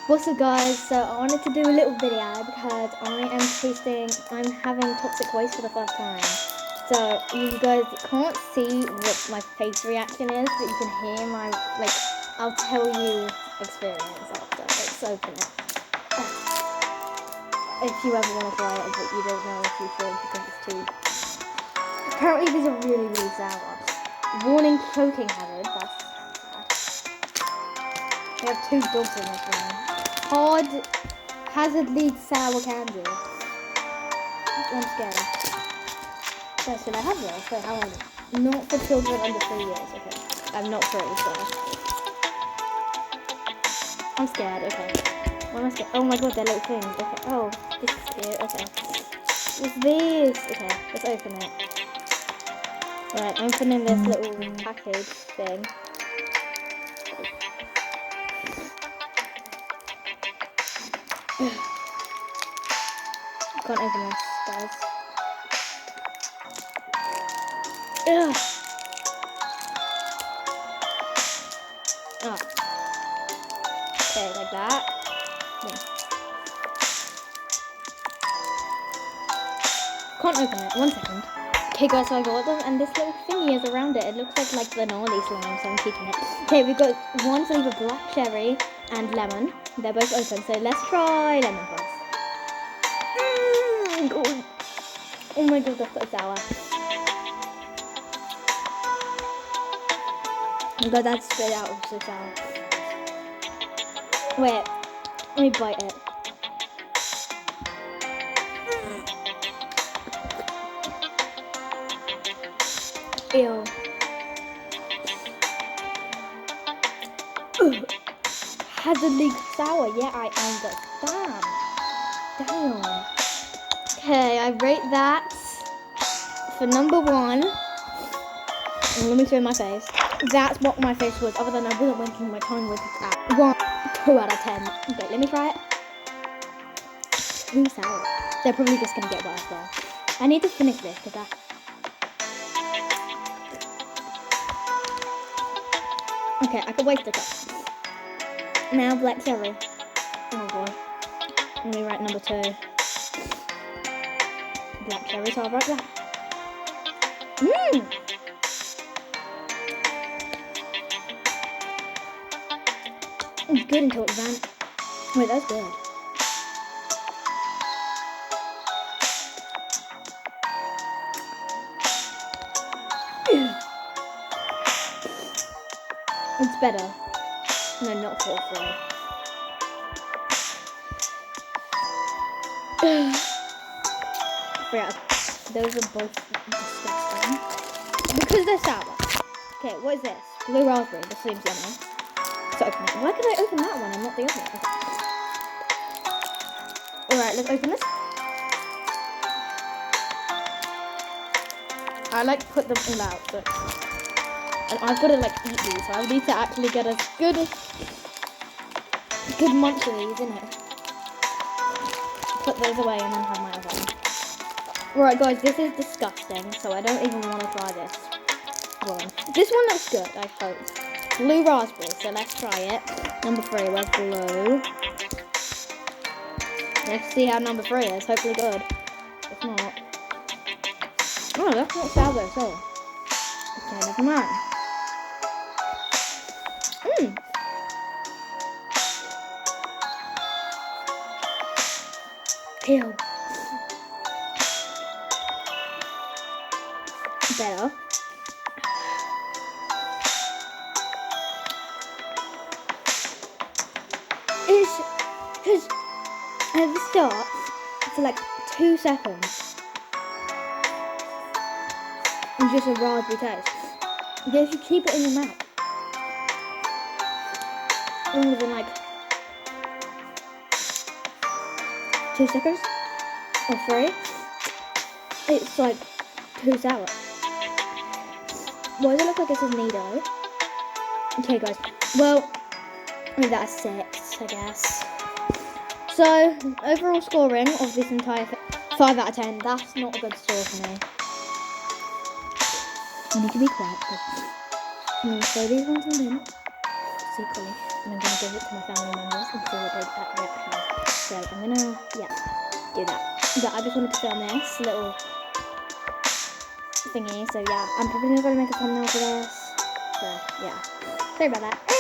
What's up guys, so I wanted to do a little video because I'm having toxic waste for the first time. So you guys can't see what my face reaction is, but you can hear my, I'll tell you experience after. Let's open it. If you ever want to try it, but you don't know if you should because it's too... Apparently these are really, really sour. Warning, choking hazard, that's... We have two dogs in this room. Hard hazard lead sour candy. I'm scared. So should I have this? Wait, how old is it? Not for children under 3 years. Okay. I'm not 3, so. I'm scared. Okay. What am I scared? Oh my god, they're little things. Okay. Oh, this is cute. Okay. What's this? Okay, let's open it. Right, I'm opening this little package thing. Can't open this, guys. Ugh. Oh. Okay, like that. Yeah. Can't open it. 1 second. Okay, guys, so I got them, and this little thingy is around it. It looks like the gnarly slime, so I'm keeping it. Okay, we've got one flavor, black cherry and lemon. They're both open, so let's try lemon first. Oh my god, that's so sour. Oh my god, that's straight out of so sour. Wait, let me bite it. Ew. Hazardly sour, yeah, I understand. Damn. Okay, I rate that for number 1. And let me show my face. That's what my face was, other than I wasn't winking, my tongue was at 1, 2 out of 10. Okay, let me try it. Too sour. They're probably just gonna get worse though. I need to finish this because that. Okay, I could waste a cup. Now black cherry. Oh boy. Let me write number 2. Black cherry, so I'll write that. Mmm! It's good until it ran. Wait, that's good. It's better. No, not for free. Yeah, those are both disgusting. Because they're sour. Okay, what is this? Blue raspberry. This seems yummy. So open it. Why could I open that one and not the other one? Okay. Alright, let's open this. I like to put them all out, but and I've got to eat these, so I need to actually get a good munch of these, innit? Put those away and then have my other one. Right guys, this is disgusting, so I don't even want to try this one. This one looks good, I hope. Blue raspberry, so let's try it. Number 3, where's blue? Let's see how number 3 is, hopefully good. If not. Oh, that's not sour at all. Okay, never mind. Ew. Better. It's because at the start for 2 seconds and just a raspberry taste. But if you keep it in your mouth longer than 2 seconds or 3, it's too sour. Why does it look like this is Nido? Okay guys, well, maybe that's 6, I guess. So, overall scoring of this entire 5 out of 10, that's not a good score for me. I need to be quiet because I'm going to throw these ones in the bin secretly. and I'm gonna give it to my family members and see what they have. So I'm gonna, do that. But I just wanted to film this little thingy. So yeah, I'm probably not gonna make a thumbnail for this. So yeah, sorry about that.